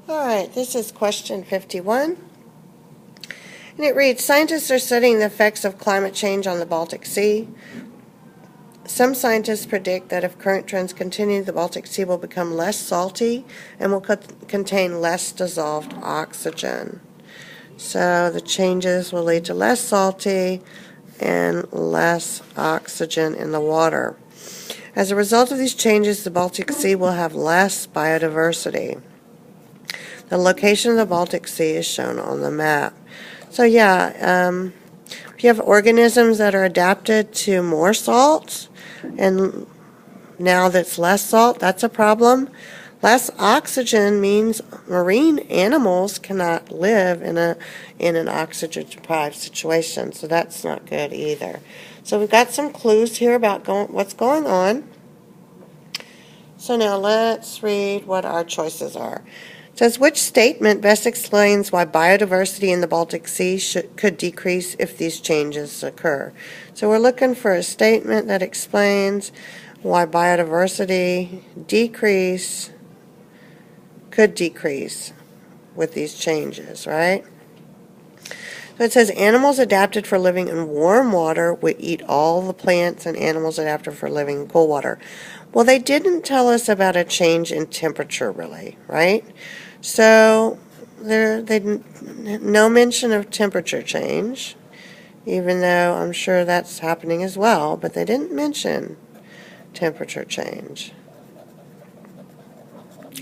Alright, this is question 51. And it reads, scientists are studying the effects of climate change on the Baltic Sea. Some scientists predict that if current trends continue, the Baltic Sea will become less salty and will contain less dissolved oxygen. So the changes will lead to less salty and less oxygen in the water. As a result of these changes, the Baltic Sea will have less biodiversity. The location of the Baltic Sea is shown on the map. So yeah, if you have organisms that are adapted to more salt, and now that's less salt, that's a problem. Less oxygen means marine animals cannot live in an oxygen-deprived situation, so that's not good either. So we've got some clues here about what's going on. So now let's read what our choices are. It says, which statement best explains why biodiversity in the Baltic Sea could decrease if these changes occur? So we're looking for a statement that explains why biodiversity could decrease with these changes, right? So it says animals adapted for living in warm water would eat all the plants and animals adapted for living in cool water. Well, they didn't tell us about a change in temperature, really, right? So no mention of temperature change, even though I'm sure that's happening as well, but they didn't mention temperature change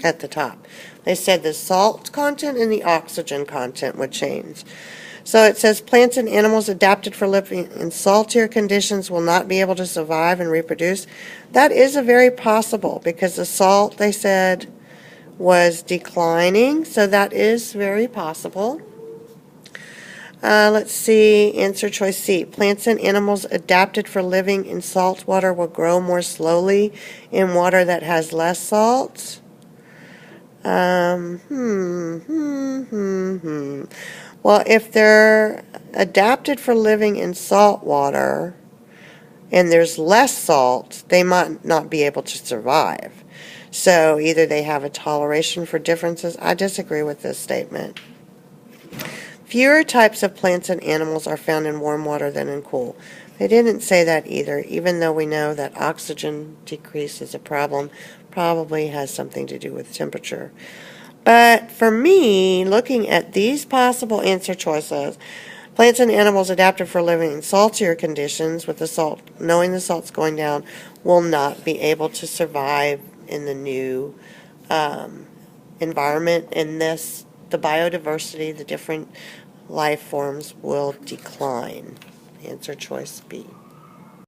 at the top. They said the salt content and the oxygen content would change. So it says plants and animals adapted for living in saltier conditions will not be able to survive and reproduce. That is a very possible, because the salt, they said, was declining, so that is very possible. Let's see, answer choice C. Plants and animals adapted for living in salt water will grow more slowly in water that has less salt. Well, if they're adapted for living in salt water and there's less salt, they might not be able to survive. So either they have a toleration for differences. I disagree with this statement. Fewer types of plants and animals are found in warm water than in cool. They didn't say that either, even though we know that oxygen decrease is a problem, probably has something to do with temperature. But for me, looking at these possible answer choices, plants and animals adapted for living in saltier conditions with the salt, knowing the salt's going down, will not be able to survive in the new environment, and the biodiversity, the different life forms will decline. Answer choice B.